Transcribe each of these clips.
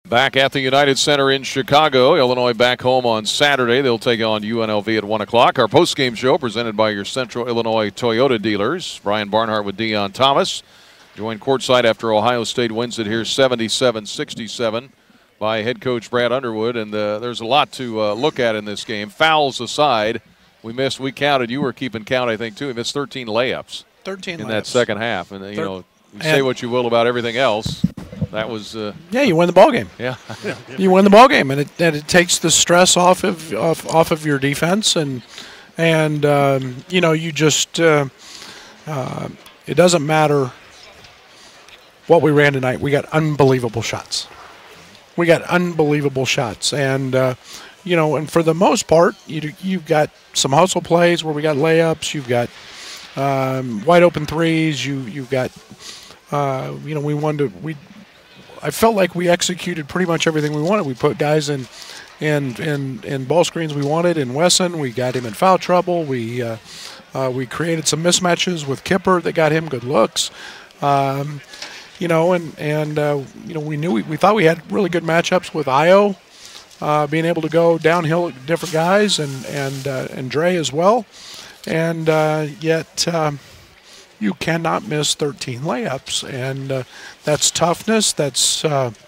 Back at the United Center in Chicago. Illinois back home on Saturday. They'll take on UNLV at 1 o'clock. Our postgame show presented by your Central Illinois Toyota dealers. Brian Barnhart with Deon Thomas. Joined courtside after Ohio State wins it here 77-67 by head coach Brad Underwood. And there's a lot to look at in this game. Fouls aside, we counted. You were keeping count, I think, too. We missed 13 layups. 13 in layups. That second half. And, you say what you will about everything else. That was yeah, you win the ball game. Yeah, you win the ball game, and it takes the stress off of your defense, and you just it doesn't matter what we ran tonight. We got unbelievable shots. And and for the most part, you've got some hustle plays where we got layups. You've got wide open threes. You've got I felt like we executed pretty much everything we wanted. We put guys in ball screens we wanted. In Wesson, we got him in foul trouble. We created some mismatches with Kipper that got him good looks. We thought we had really good matchups with Io, being able to go downhill at different guys, and Dre as well, and yet. You cannot miss 13 layups, and that's toughness, that's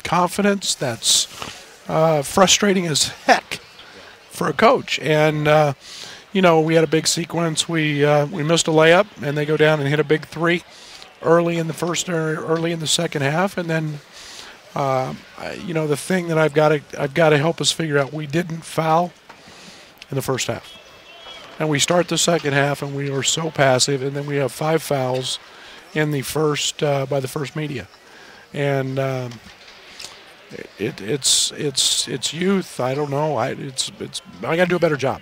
confidence, that's frustrating as heck for a coach. And we had a big sequence. We missed a layup, and they go down and hit a big three early in the second half, and then the thing that I've got to help us figure out, we didn't foul in the first half. And we start the second half, and we are so passive, and then we have 5 fouls in the first by the first media, and it's youth. I don't know. I got to do a better job.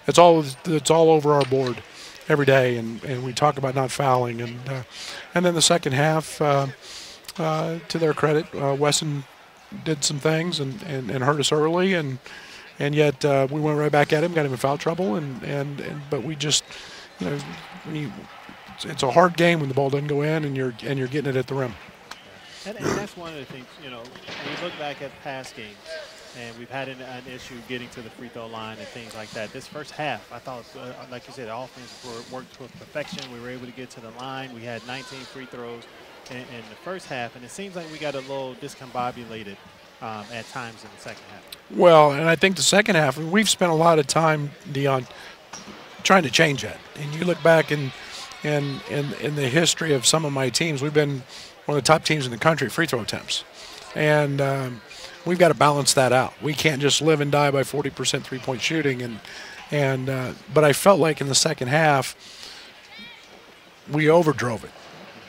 It's all over our board every day, and we talk about not fouling, and then the second half, to their credit, Wesson did some things and hurt us early, and yet we went right back at him, got him in foul trouble, but we just, it's a hard game when the ball doesn't go in and you're getting it at the rim. And that's one of the things, when we look back at past games, and we've had an issue getting to the free throw line and things like that. This first half, I thought, like you said, the offense worked to perfection. We were able to get to the line. We had 19 free throws in the first half, and it seems like we got a little discombobulated at times in the second half. Well, and I think the second half, we've spent a lot of time, Deon, trying to change that. And you look back in the history of some of my teams, we've been one of the top teams in the country free throw attempts. And we've got to balance that out. We can't just live and die by 40% three-point shooting. But I felt like in the second half, we overdrove it.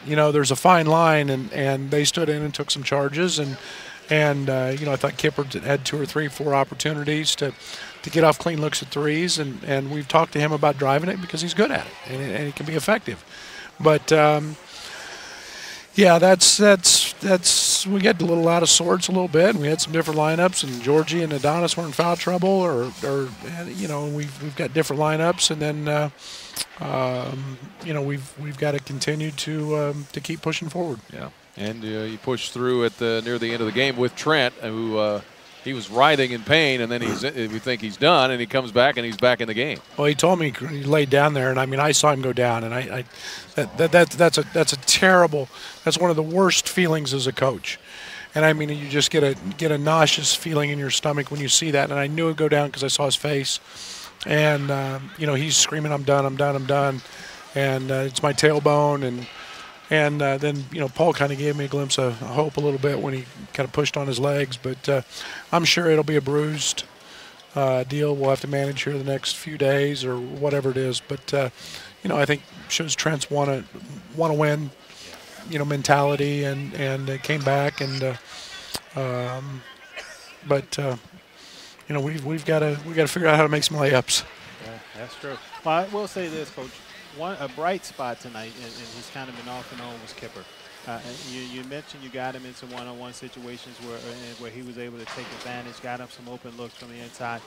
There's a fine line, and they stood in and took some charges, and I thought Kipper had 2 or 3, 4 opportunities to get off clean looks at threes, and we've talked to him about driving it because he's good at it, and he can be effective. But that's we get a little out of sorts a little bit, and we had some different lineups, and Georgie and Adonis were in foul trouble, or we've got different lineups, and then we've got to continue to keep pushing forward. Yeah. And you push through at near the end of the game with Trent, who he was writhing in pain, and then we think he's done, and he comes back, and he's back in the game. Well, he told me he laid down there, and I saw him go down, and that's a terrible. That's one of the worst feelings as a coach, and you just get a nauseous feeling in your stomach when you see that, and I knew it'd go down because I saw his face, and he's screaming, "I'm done, I'm done, I'm done," and it's my tailbone, and then, Paul kind of gave me a glimpse of hope a little bit when he kind of pushed on his legs. But I'm sure it'll be a bruised deal. We'll have to manage here the next few days or whatever it is. But, I think shows Trent's want to win, mentality, and came back. And we've got to figure out how to make some layups. Yeah, that's true. Well, I will say this, Coach. A bright spot tonight, and he's kind of been off and on, was Kipper. You mentioned you got him in some one-on-one situations where he was able to take advantage, got him some open looks from the inside.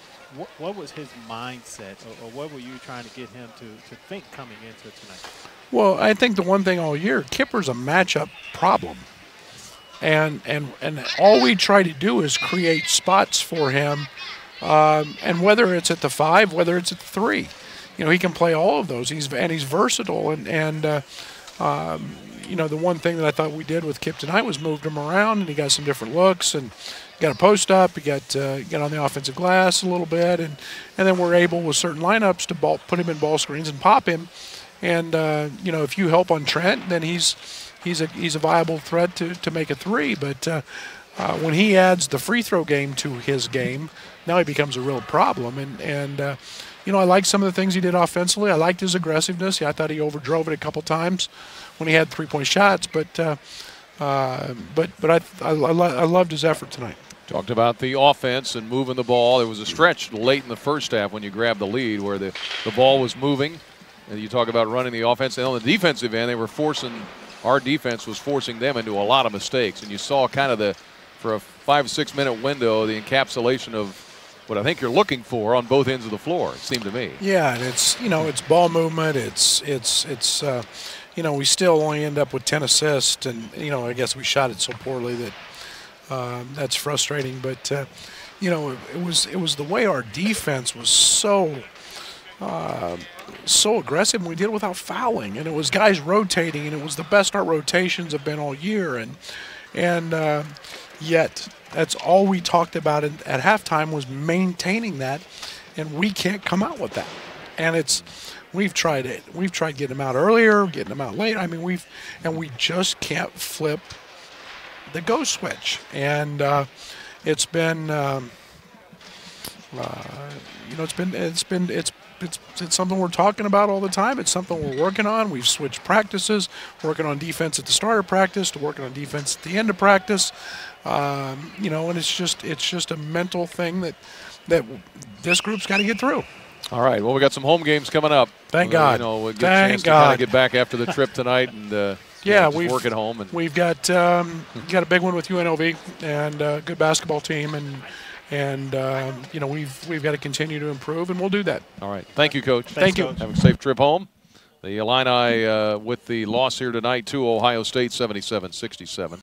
What was his mindset, or what were you trying to get him to think coming into tonight? Well, I think the one thing all year, Kipper's a matchup problem. and all we try to do is create spots for him, and whether it's at the 5, whether it's at the 3, he can play all of those. He's versatile, and the one thing that I thought we did with Kip tonight was moved him around, and he got some different looks, and got a post up, he got on the offensive glass a little bit, and then we're able with certain lineups to put him in ball screens and pop him, and if you help on Trent, then he's a viable threat to make a 3, but when he adds the free throw game to his game, now he becomes a real problem, and I like some of the things he did offensively. I liked his aggressiveness. I thought he overdrove it a couple times when he had 3-point shots, but I loved his effort tonight. Talked about the offense and moving the ball. There was a stretch late in the first half when you grabbed the lead where the ball was moving. And you talk about running the offense. And on the defensive end, our defense was forcing them into a lot of mistakes. And you saw kind of for a 5 or 6 minute window, the encapsulation of what I think you're looking for on both ends of the floor, it seemed to me. Yeah, and it's ball movement. It's we still only end up with 10 assists, and I guess we shot it so poorly that that's frustrating. But it was the way our defense was so aggressive, and we did it without fouling, and it was guys rotating, and it was the best our rotations have been all year, and yet that's all we talked about at halftime was maintaining that, and we can't come out with that. And we've tried it. We've tried getting them out earlier, getting them out late. I mean, we just can't flip the go switch. And it's been it's something we're talking about all the time. It's something we're working on. We've switched practices, working on defense at the start of practice to working on defense at the end of practice. And it's just a mental thing that this group's got to get through. All right. Well, we got some home games coming up. Thank God. We'll get a chance to kind of get back after the trip tonight and we've work at home. And we've got a big one with UNLV and a good basketball team, and we've got to continue to improve, and we'll do that. All right. Thank you, Coach. Thank you. Have a safe trip home. The Illini with the loss here tonight to Ohio State, 77-67.